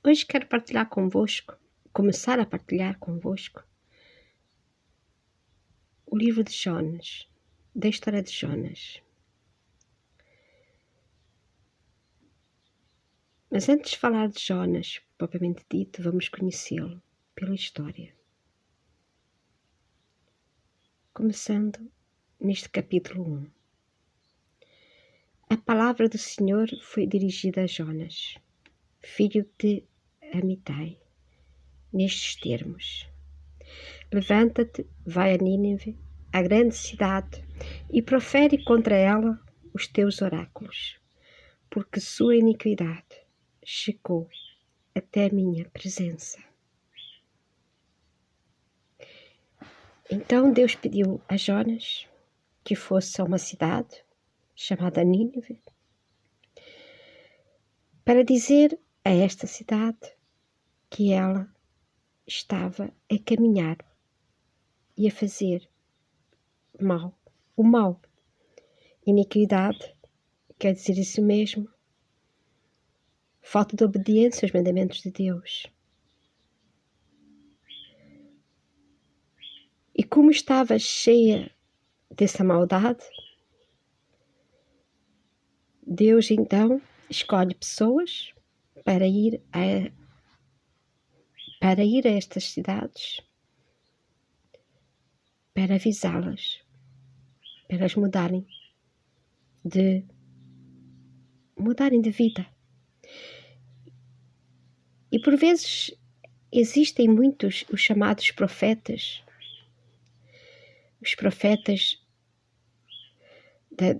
Hoje quero começar a partilhar convosco o livro de Jonas, da história de Jonas. Mas antes de falar de Jonas, propriamente dito, vamos conhecê-lo pela história. Começando neste capítulo 1. A palavra do Senhor foi dirigida a Jonas, filho de Amitai, nestes termos: Levanta-te, vai a Nínive, a grande cidade, e profere contra ela os teus oráculos, porque sua iniquidade chegou até a minha presença. Então Deus pediu a Jonas que fosse a uma cidade chamada Nínive, para dizer a esta cidade que ela estava a caminhar e a fazer mal. O mal, iniquidade, quer dizer isso mesmo, falta de obediência aos mandamentos de Deus. E como estava cheia dessa maldade, Deus então escolhe pessoas para ir a estas cidades, para avisá-las, para elas mudarem de vida. E por vezes existem muitos os chamados profetas, os profetas das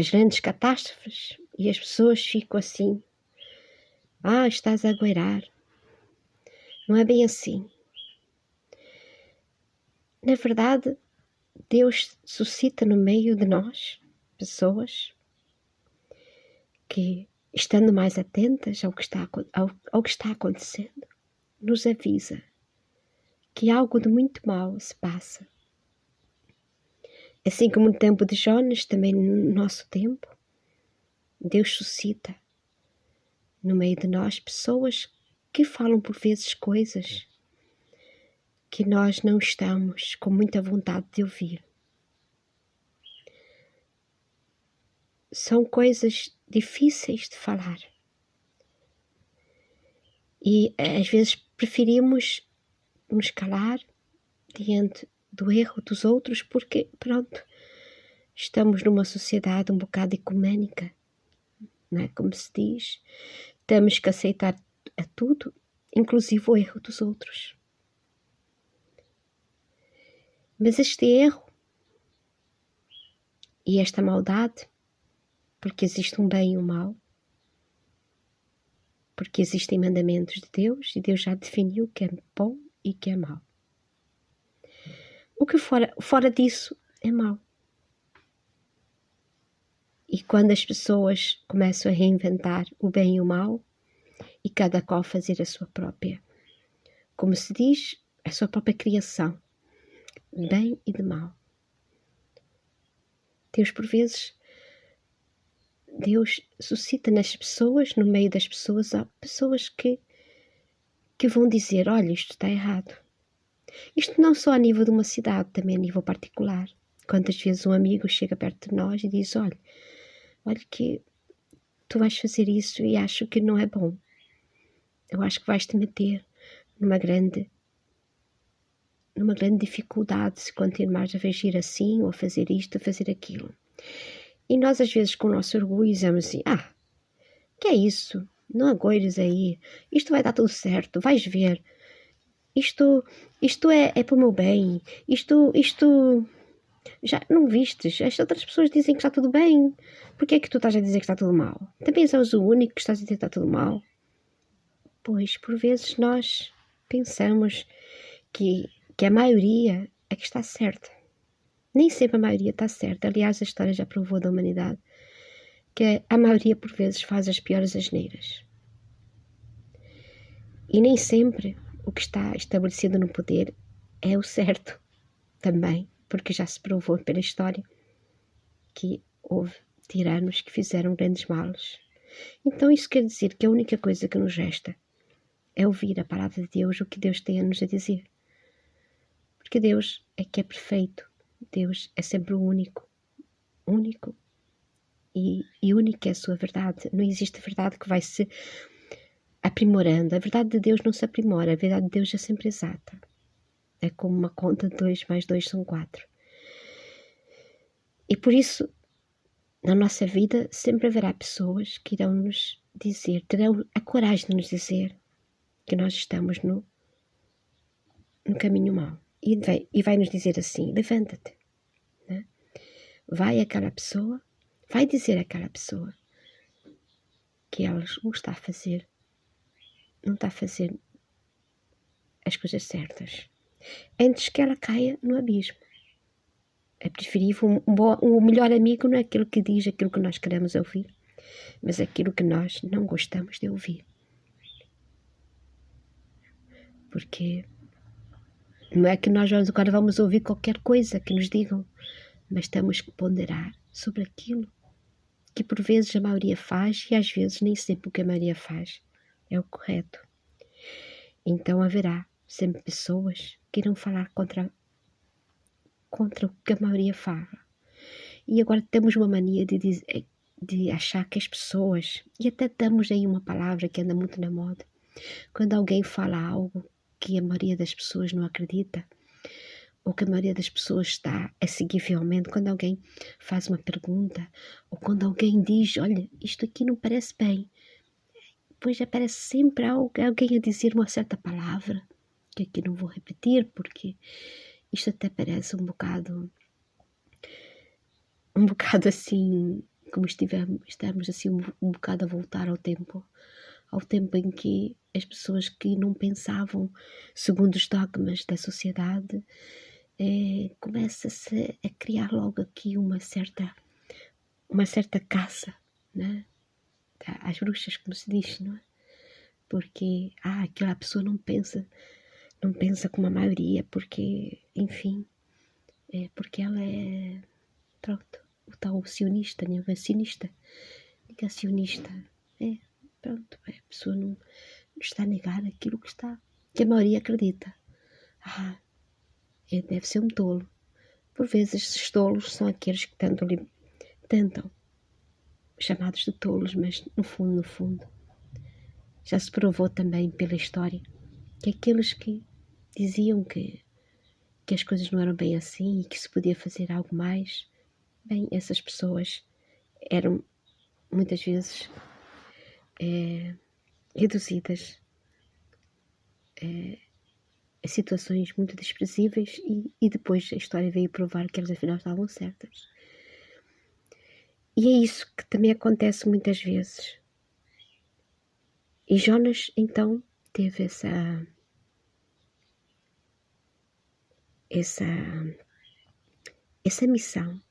grandes catástrofes, e as pessoas ficam assim: estás a goirar. Não é bem assim. Na verdade, Deus suscita no meio de nós pessoas que, estando mais atentas ao que está acontecendo, nos avisa que algo de muito mal se passa. Assim como no tempo de Jonas, também no nosso tempo, Deus suscita no meio de nós pessoas que falam por vezes coisas que nós não estamos com muita vontade de ouvir. São coisas difíceis de falar. E às vezes preferimos nos calar diante do erro dos outros porque, estamos numa sociedade um bocado ecumênica, não é? Como se diz, temos que aceitar a tudo, inclusive o erro dos outros. Mas este erro e esta maldade, porque existe um bem e um mal, porque existem mandamentos de Deus e Deus já definiu o que é bom e o que é mau. O que fora disso é mau. E quando as pessoas começam a reinventar o bem e o mal, e cada qual fazer a sua própria, como se diz, a sua própria criação, de bem e de mal. Deus suscita nas pessoas, no meio das pessoas, há pessoas que vão dizer: olha, isto está errado. Isto não só a nível de uma cidade, também a nível particular. Quantas vezes um amigo chega perto de nós e diz: olha que tu vais fazer isso e acho que não é bom. Eu acho que vais te meter numa grande dificuldade se continuares a agir assim, ou a fazer isto, a fazer aquilo. E nós às vezes com o nosso orgulho dizemos assim: que é isso? Não agoires aí, isto vai dar tudo certo, vais ver. Isto é para o meu bem, isto já não vistes, as outras pessoas dizem que está tudo bem, porque é que tu estás a dizer que está tudo mal? Também és o único que estás a dizer que está tudo mal? Pois, por vezes nós pensamos que a maioria é que está certa. Nem sempre a maioria está certa. Aliás, a história já provou da humanidade que a maioria por vezes faz as piores asneiras. E nem sempre o que está estabelecido no poder é o certo também, porque já se provou pela história que houve tiranos que fizeram grandes males. Então isso quer dizer que a única coisa que nos resta é ouvir a palavra de Deus, o que Deus tem a nos dizer. Porque Deus é que é perfeito. Deus é sempre o único. Único. E única é a sua verdade. Não existe verdade que vai se aprimorando. A verdade de Deus não se aprimora. A verdade de Deus é sempre exata. É como uma conta de 2 mais 2 são 4. E por isso, na nossa vida, sempre haverá pessoas que irão nos dizer, terão a coragem de nos dizer que nós estamos no caminho mau. E vai nos dizer assim, levanta-te. Né? Vai dizer àquela pessoa que ela não está a fazer as coisas certas. Antes que ela caia no abismo. É preferível, o melhor amigo não é aquilo que diz aquilo que nós queremos ouvir, mas aquilo que nós não gostamos de ouvir. Porque não é que nós agora vamos ouvir qualquer coisa que nos digam, mas temos que ponderar sobre aquilo que por vezes a maioria faz e às vezes nem sempre o que a maioria faz é o correto. Então haverá sempre pessoas que irão falar contra o que a maioria fala. E agora temos uma mania de achar que as pessoas, e até damos aí uma palavra que anda muito na moda, quando alguém fala algo que a maioria das pessoas não acredita, ou que a maioria das pessoas está a seguir fielmente, quando alguém faz uma pergunta, ou quando alguém diz, olha, isto aqui não parece bem, pois aparece sempre alguém a dizer uma certa palavra, que aqui não vou repetir, porque isto até parece um bocado assim, como estamos assim um bocado a voltar ao tempo em que as pessoas que não pensavam segundo os dogmas da sociedade, começa-se a criar logo aqui uma certa caça, né? Às bruxas, como se diz, não é? Porque aquela pessoa não pensa como a maioria, porque, enfim, porque ela é, pronto, o tal sionista, negacionista, pronto, a pessoa não está a negar aquilo que a maioria acredita. Deve ser um tolo. Por vezes esses tolos são aqueles que tentam, chamados de tolos, mas no fundo, já se provou também pela história que aqueles que diziam que as coisas não eram bem assim e que se podia fazer algo mais, bem, essas pessoas eram muitas vezes reduzidas a situações muito desprezíveis e depois a história veio provar que elas afinal estavam certas. E é isso que também acontece muitas vezes. E Jonas então teve essa missão.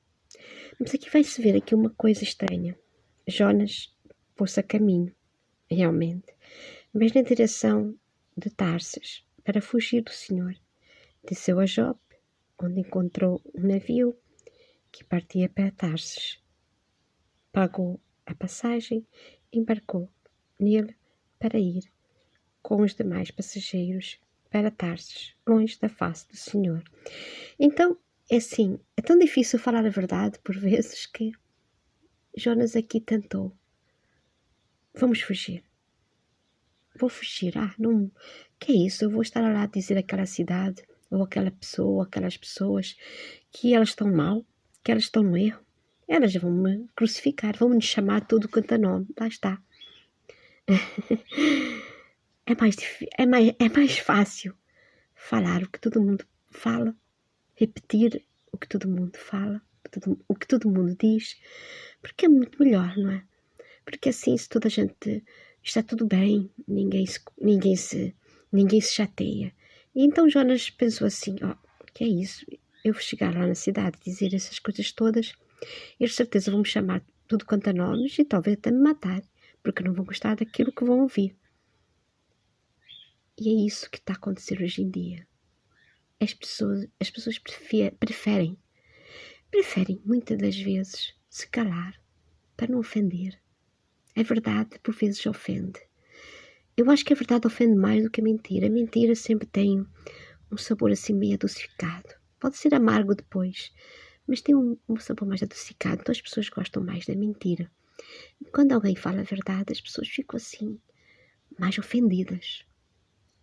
Mas aqui vai-se ver aqui uma coisa estranha. Jonas pôs-se a caminho, realmente, mas na direção de Tarsis, para fugir do Senhor. Desceu a Jope, onde encontrou um navio que partia para Tarsis. Pagou a passagem, embarcou nele para ir com os demais passageiros para Tarsis, longe da face do Senhor. Então, é tão difícil falar a verdade por vezes que Jonas aqui tentou. Vamos fugir. Vou fugir. Não. Que é isso? Eu vou estar lá a dizer àquela cidade, ou aquela pessoa, ou aquelas pessoas, que elas estão mal, que elas estão no erro. Elas vão me crucificar, vão me chamar tudo quanto é nome. Lá está. É mais fácil falar o que todo mundo fala, repetir o que todo mundo fala, o que todo mundo diz, porque é muito melhor, não é? Porque assim, se toda a gente está tudo bem, ninguém se chateia. E então Jonas pensou assim, que é isso? Eu vou chegar lá na cidade, dizer essas coisas todas, eles de certeza vão me chamar tudo quanto a nomes e talvez até me matar, porque não vão gostar daquilo que vão ouvir. E é isso que está a acontecer hoje em dia. As pessoas preferem muitas das vezes se calar para não ofender A verdade, por vezes, ofende. Eu acho que a verdade ofende mais do que a mentira. A mentira sempre tem um sabor assim meio adocicado. Pode ser amargo depois, mas tem um sabor mais adocicado. Então as pessoas gostam mais da mentira. Quando alguém fala a verdade, as pessoas ficam assim, mais ofendidas.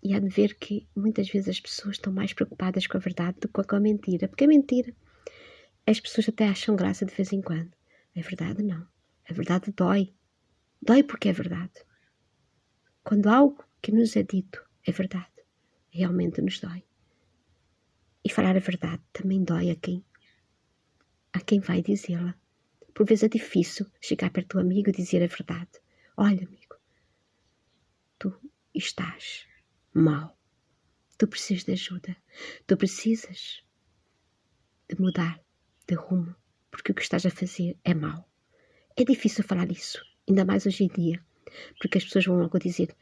E há de ver que muitas vezes as pessoas estão mais preocupadas com a verdade do que com a mentira. Porque a mentira, as pessoas até acham graça de vez em quando. A verdade não. A verdade dói. Dói porque é verdade. Quando algo que nos é dito é verdade, realmente nos dói. E falar a verdade também dói a quem vai dizê-la. Por vezes é difícil chegar perto do amigo e dizer a verdade. Olha, amigo, tu estás mal. Tu precisas de ajuda. Tu precisas de mudar de rumo, porque o que estás a fazer é mau. É difícil falar isso, ainda mais hoje em dia, porque as pessoas vão logo dizer: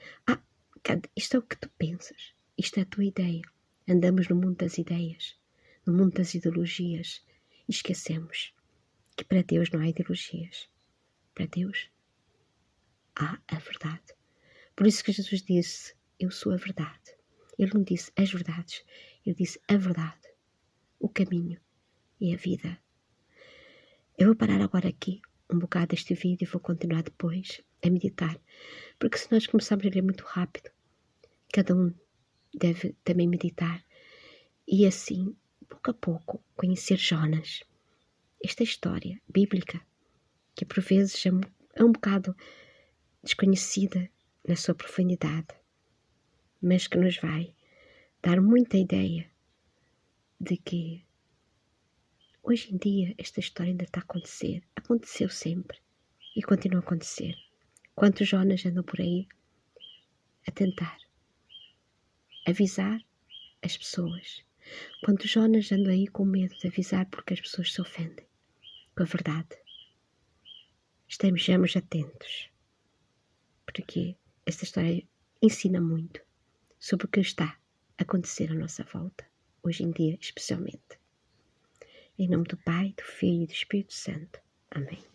isto é o que tu pensas, isto é a tua ideia. Andamos no mundo das ideias, no mundo das ideologias, e esquecemos que para Deus não há ideologias. Para Deus há a verdade. Por isso que Jesus disse: eu sou a verdade. Ele não disse as verdades, ele disse a verdade, o caminho e a vida. Eu vou parar agora aqui um bocado deste vídeo e vou continuar depois a meditar, porque se nós começarmos a ler muito rápido, cada um deve também meditar e assim, pouco a pouco, conhecer Jonas. Esta história bíblica, que por vezes é um bocado desconhecida na sua profundidade, mas que nos vai dar muita ideia de que hoje em dia esta história ainda está a acontecer. Aconteceu sempre e continua a acontecer. Quantos Jonas andam por aí a tentar avisar as pessoas? Quantos Jonas andam aí com medo de avisar porque as pessoas se ofendem com a verdade? Estejamos atentos, porque esta história ensina muito sobre o que está a acontecer à nossa volta, hoje em dia especialmente. Em nome do Pai, do Filho e do Espírito Santo. Amém.